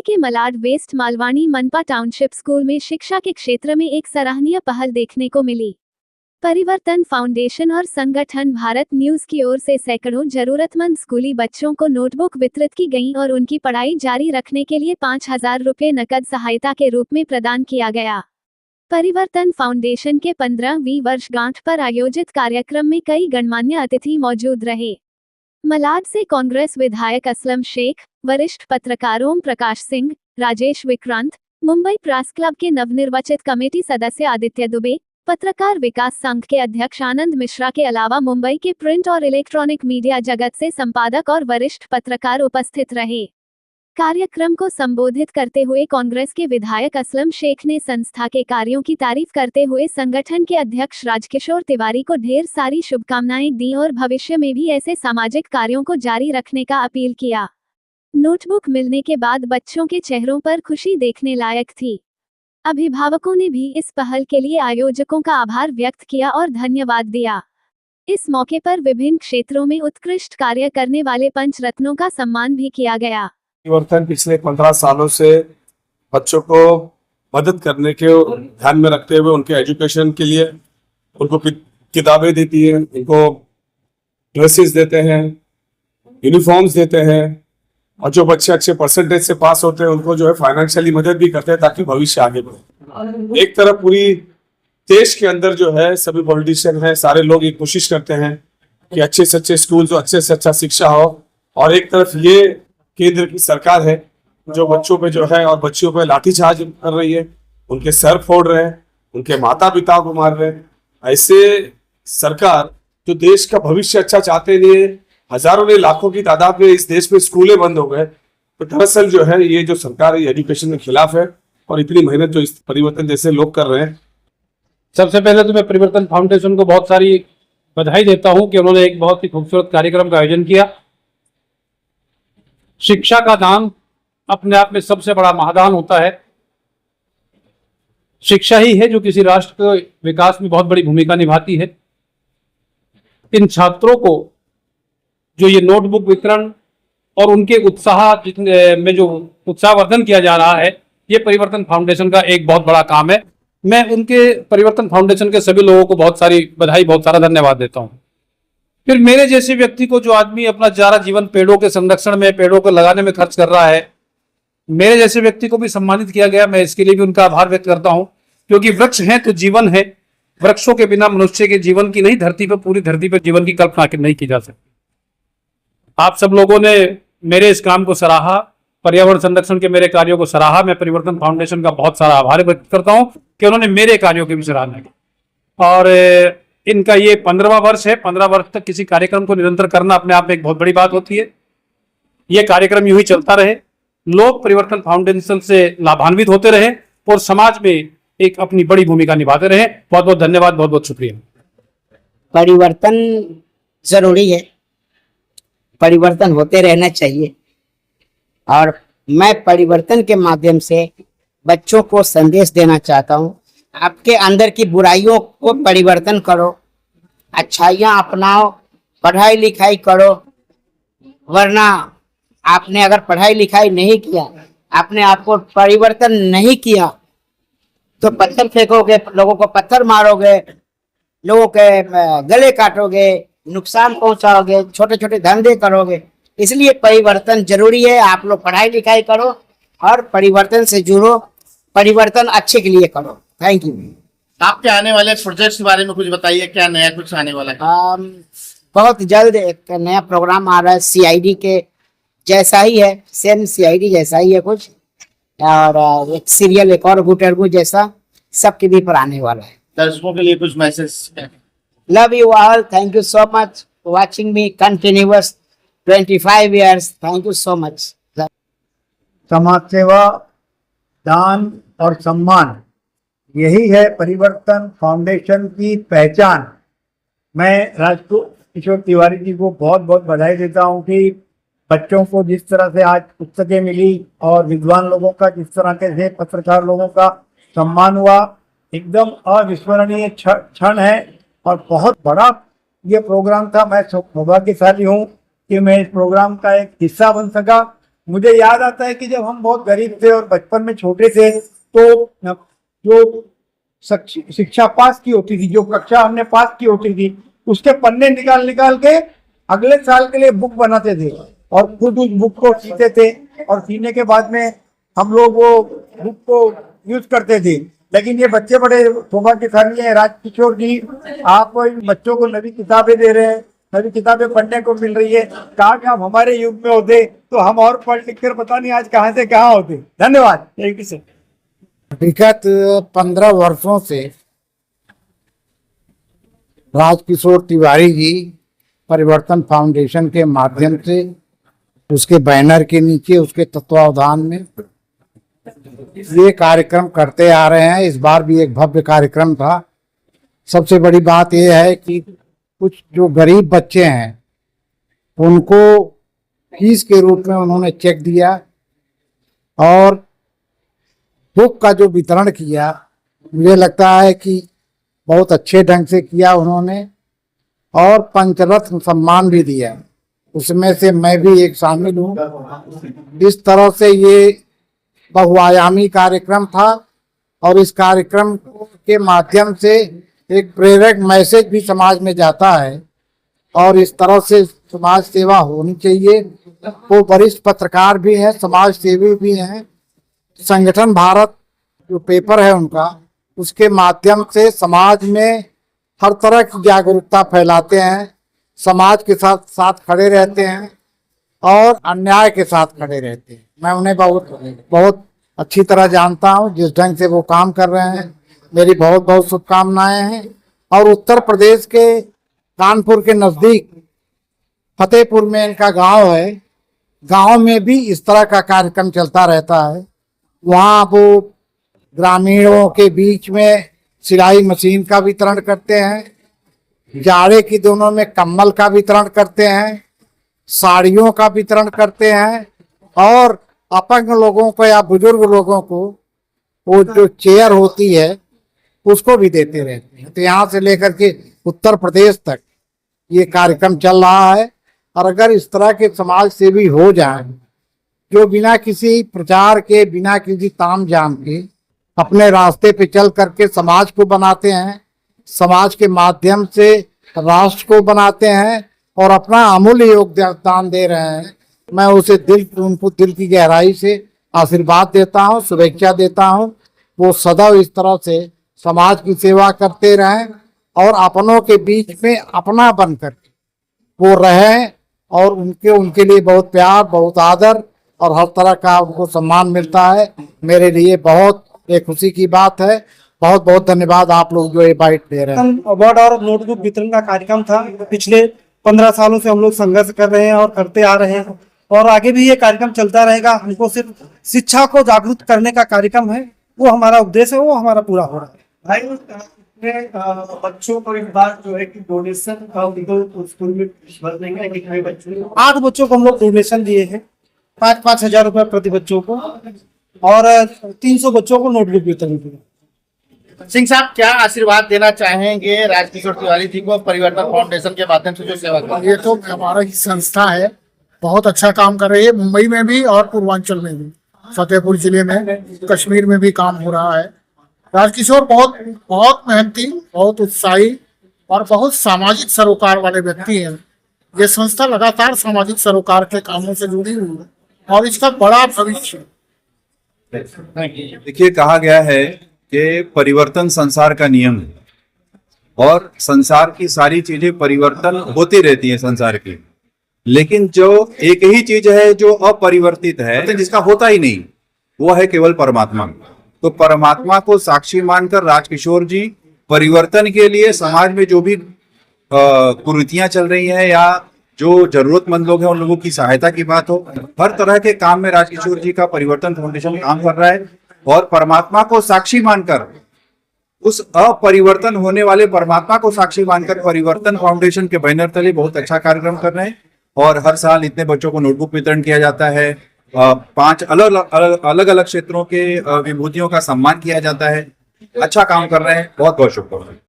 के मलाड वेस्ट मालवानी मनपा township school में शिक्षा के क्षेत्र में एक सराहनीय पहल देखने को मिली। परिवर्तन फाउंडेशन और संगठन भारत न्यूज की ओर से सैकड़ों जरूरतमंद स्कूली बच्चों को नोटबुक वितरित की गई और उनकी पढ़ाई जारी रखने के लिए 5,000 रुपये नकद सहायता के रूप में प्रदान किया गया। परिवर्तन फाउंडेशन के 15वीं वर्षगांठ पर आयोजित कार्यक्रम में कई गणमान्य अतिथि मौजूद रहे। मलाड से कांग्रेस विधायक असलम शेख, वरिष्ठ पत्रकार ओम प्रकाश सिंह, राजेश विक्रांत, मुंबई प्रेस क्लब के नवनिर्वाचित कमेटी सदस्य आदित्य दुबे, पत्रकार विकास संघ के अध्यक्ष आनंद मिश्रा के अलावा मुंबई के प्रिंट और इलेक्ट्रॉनिक मीडिया जगत से संपादक और वरिष्ठ पत्रकार उपस्थित रहे। कार्यक्रम को संबोधित करते हुए कांग्रेस के विधायक असलम शेख ने संस्था के कार्यों की तारीफ करते हुए संगठन के अध्यक्ष राजकिशोर तिवारी को ढेर सारी शुभकामनाएं दी और भविष्य में भी ऐसे सामाजिक कार्यों को जारी रखने का अपील किया। नोटबुक मिलने के बाद बच्चों के चेहरों पर खुशी देखने लायक थी। अभिभावकों ने भी इस पहल के लिए आयोजकों का आभार व्यक्त किया और धन्यवाद दिया। इस मौके पर विभिन्न क्षेत्रों में उत्कृष्ट कार्य करने वाले पंचरत्नों का सम्मान भी किया गया। परिवर्तन पिछले 15 सालों से बच्चों को मदद करने के ध्यान में रखते हुए उनके एजुकेशन के लिए उनको किताबें देती है, उनको ड्रेसेस देते हैं, यूनिफॉर्म्स देते हैं और जो बच्चे अच्छे परसेंटेज से पास होते हैं उनको जो है फाइनेंशियली मदद भी करते हैं ताकि भविष्य आगे बढ़े। एक तरफ पूरी देश के अंदर जो है सभी पॉलिटिशियन हैं, सारे लोग ये कोशिश करते हैं कि अच्छे से अच्छे स्कूल, अच्छे से अच्छा शिक्षा हो, और एक तरफ ये केंद्र की सरकार है जो बच्चों पे जो है और बच्चियों पे लाठीचार्ज कर रही है, उनके सर फोड़ रहे हैं, उनके माता पिता को मार रहे हैं। ऐसे सरकार जो देश का भविष्य अच्छा चाहते नहीं है, हजारों ने लाखों की तादाद में इस देश में स्कूलें बंद हो गए, तो दरअसल जो है ये जो सरकार है एजुकेशन के खिलाफ है और इतनी मेहनत जो इस परिवर्तन जैसे लोग कर रहे हैं। सबसे पहले तो मैं परिवर्तन फाउंडेशन को बहुत सारी बधाई देता हूं कि उन्होंने एक बहुत ही खूबसूरत कार्यक्रम का आयोजन किया। शिक्षा का दान अपने आप में सबसे बड़ा महादान होता है। शिक्षा ही है जो किसी राष्ट्र के विकास में बहुत बड़ी भूमिका निभाती है। इन छात्रों को जो ये नोटबुक वितरण और उनके उत्साह में जो उत्साहवर्धन किया जा रहा है, ये परिवर्तन फाउंडेशन का एक बहुत बड़ा काम है। मैं उनके परिवर्तन फाउंडेशन के सभी लोगों को बहुत सारी बधाई, बहुत सारा धन्यवाद देता हूँ। फिर मेरे जैसे व्यक्ति को, जो आदमी अपना सारा जीवन पेड़ों के संरक्षण में, पेड़ों को लगाने में खर्च कर रहा है, मेरे जैसे व्यक्ति को भी सम्मानित किया गया। मैं इसके लिए भी उनका आभार व्यक्त करता हूं, क्योंकि वृक्ष हैं तो जीवन है। वृक्षों के बिना मनुष्य के जीवन की नहीं, धरती पर, पूरी धरती पर जीवन की कल्पना नहीं की जा सकती। आप सब लोगों ने मेरे इस काम को सराहा, पर्यावरण संरक्षण के मेरे कार्यों को सराहा। मैं परिवर्तन फाउंडेशन का बहुत सारा आभार व्यक्त करता हूं कि उन्होंने मेरे कार्यों की भी सराहना की। और इनका ये 15वां वर्ष है। 15 वर्ष तक किसी कार्यक्रम को निरंतर करना अपने आप में एक बहुत बड़ी बात होती है। ये कार्यक्रम यूं ही चलता रहे, लोग परिवर्तन फाउंडेशन से लाभान्वित होते रहे और समाज में एक अपनी बड़ी भूमिका निभाते रहे। बहुत बहुत धन्यवाद, बहुत बहुत शुक्रिया। परिवर्तन जरूरी है, परिवर्तन होते रहना चाहिए, और मैं परिवर्तन के माध्यम से बच्चों को संदेश देना चाहता हूं, आपके अंदर की बुराइयों को परिवर्तन करो, अच्छाइयां अपनाओ, पढ़ाई लिखाई करो। वरना आपने अगर पढ़ाई लिखाई नहीं किया, आपने आपको परिवर्तन नहीं किया, तो पत्थर फेंकोगे, लोगों को पत्थर मारोगे, लोगों के गले काटोगे, नुकसान पहुंचाओगे, छोटे छोटे धंधे करोगे। इसलिए परिवर्तन जरूरी है। आप लोग पढ़ाई लिखाई करो और परिवर्तन से जुड़ो, परिवर्तन अच्छे के लिए करो। Thank you. आपके आने वाले प्रोजेक्ट्स के बारे में कुछ बताइए, क्या नया कुछ आने वाला है? बहुत जल्द एक नया प्रोग्राम आ रहा है, CID के जैसा ही है, सेम CID जैसा ही है कुछ, और एक सीरियल, एक और गुटरगु जैसा, सब टीवी पर आने वाला है। दर्शकों के लिए कुछ message? Love you all, thank you so much watching me continuous 25 years, thank you so much. समाज सेवा, दान और सम्मान, यही है परिवर्तन फाउंडेशन की पहचान। मैं राजकिशोर तिवारी जी को बहुत बहुत बधाई देता हूं कि बच्चों को जिस तरह से आज पुस्तकें मिली और विद्वान लोगों का जिस तरह के पत्रकार लोगों का सम्मान हुआ, एकदम अविस्मरणीय क्षण है और बहुत बड़ा ये प्रोग्राम था। मैं सौभाग्यशाली हूँ कि मैं इस प्रोग्राम का एक हिस्सा बन सका मुझे याद आता है कि जब हम बहुत गरीब थे और बचपन में छोटे थे तो जो शिक्षा पास की होती थी, जो कक्षा हमने पास की होती थी, उसके पन्ने निकाल निकाल के अगले साल के लिए बुक बनाते थे और खुद उस बुक को सीते थे और सीने के बाद में हम लोग वो बुक को यूज करते थे। लेकिन ये बच्चे बड़े सौभाग्यशाली हैं, राजकिशोर जी, आप बच्चों को नई किताबें दे रहे हैं, नई किताबें पढ़ने को मिल रही है। काश आप हमारे युग में होते तो हम और पढ़ लिख कर पता नहीं आज कहाँ से कहाँ होते। धन्यवाद। Thank you sir. विगत 15 वर्षों से राजकिशोर तिवारी जी परिवर्तन फाउंडेशन के माध्यम से, उसके बैनर के नीचे, उसके तत्वावधान में ये कार्यक्रम करते आ रहे हैं। इस बार भी एक भव्य कार्यक्रम था। सबसे बड़ी बात यह है कि कुछ जो गरीब बच्चे हैं उनको फीस के रूप में उन्होंने चेक दिया और बुक का जो वितरण किया, मुझे लगता है कि बहुत अच्छे ढंग से किया उन्होंने और पंचरत्न सम्मान भी दिया। उसमें से मैं भी एक शामिल हूँ। इस तरह से ये बहुआयामी कार्यक्रम था और इस कार्यक्रम के माध्यम से एक प्रेरक मैसेज भी समाज में जाता है और इस तरह से समाज सेवा होनी चाहिए। वो वरिष्ठ पत्रकार भी हैं, समाज सेवी भी हैं। संगठन भारत जो पेपर है उनका, उसके माध्यम से समाज में हर तरह की जागरूकता फैलाते हैं, समाज के साथ साथ खड़े रहते हैं और अन्याय के साथ खड़े रहते हैं। मैं उन्हें बहुत अच्छी तरह जानता हूं। जिस ढंग से वो काम कर रहे हैं, मेरी बहुत बहुत शुभकामनाएं हैं। और उत्तर प्रदेश के कानपुर के नज़दीक फतेहपुर में इनका गांव है। गांव में भी इस तरह का कार्यक्रम चलता रहता है। वहाँ वो ग्रामीणों के बीच में सिलाई मशीन का वितरण करते हैं, जाड़े की दिनों में कंबल का वितरण करते हैं, साड़ियों का वितरण करते हैं और अपंग लोगों को या बुजुर्ग लोगों को वो जो चेयर होती है उसको भी देते रहते हैं। तो यहाँ से लेकर के उत्तर प्रदेश तक ये कार्यक्रम चल रहा है। और अगर इस तरह के समाज सेवी हो जाए जो बिना किसी प्रचार के, बिना किसी ताम झाम के अपने रास्ते पे चल करके समाज को बनाते हैं, समाज के माध्यम से राष्ट्र को बनाते हैं और अपना अमूल्य योगदान दे रहे हैं, मैं उनको दिल की गहराई से आशीर्वाद देता हूँ, शुभेच्छा देता हूँ। वो सदैव इस तरह से समाज की सेवा करते रहें और अपनों के बीच में अपना बन करके वो रहें और उनके लिए बहुत प्यार, बहुत आदर और हर तरह का उनको सम्मान मिलता है। मेरे लिए बहुत एक खुशी की बात है। बहुत बहुत धन्यवाद आप लोग जो ये बाइट दे रहे हैं। अवार्ड और नोटबुक वितरण का कार्यक्रम था। पिछले 15 सालों से हम लोग संघर्ष कर रहे हैं और करते आ रहे हैं और आगे भी ये कार्यक्रम चलता रहेगा। हमको सिर्फ शिक्षा को जागरूक करने का कार्यक्रम है, वो हमारा उद्देश्य है, वो हमारा पूरा हो रहा है। बच्चों को इस बार जो है कि डोनेशन स्कूल में भरने कितने बच्चों 8 बच्चों को हम लोग डोनेशन दिए हैं, 5-5 हजार रुपए प्रति बच्चों को और 300 बच्चों को नोटबुक वितरण किया। सिंह साहब, क्या आशीर्वाद देना चाहेंगे राजकिशोर तिवारी जी को परिवर्तन फाउंडेशन के माध्यम से जो सेवा कर रहे हैं? ये तो हमारा ही संस्था है, बहुत अच्छा काम कर रही है। मुंबई में भी और पूर्वांचल में भी, फतेहपुर जिले में, कश्मीर में भी काम हो रहा है। राजकिशोर बहुत मेहनती, बहुत उत्साही और बहुत सामाजिक सरोकार वाले व्यक्ति हैं। ये संस्था लगातार सामाजिक सरोकार के कामों से जुड़ी हुई है और इसका बड़ा भविष्य। देखिए, कहा गया है कि परिवर्तन संसार का नियम है और संसार की सारी चीजें परिवर्तन होती रहती है संसार की, लेकिन जो एक ही चीज है जो अपरिवर्तित है, जिसका होता ही नहीं, वो है केवल परमात्मा। तो परमात्मा को साक्षी मानकर राजकिशोर जी परिवर्तन के लिए समाज में जो भी कुरीतियां चल रही हैं या जो जरूरतमंद लोग हैं उन लोगों की सहायता की बात हो, हर तरह के काम में राजकिशोर जी का परिवर्तन फाउंडेशन काम कर रहा है और परमात्मा को साक्षी मानकर, उस अपरिवर्तन होने वाले परमात्मा को साक्षी मानकर परिवर्तन फाउंडेशन के बैनर तले बहुत अच्छा कार्यक्रम कर रहे हैं। और हर साल इतने बच्चों को नोटबुक वितरण किया जाता है, 5 अलग अलग क्षेत्रों के विभूतियों का सम्मान किया जाता है। अच्छा काम कर रहे हैं, बहुत बहुत शुभकामनाएं।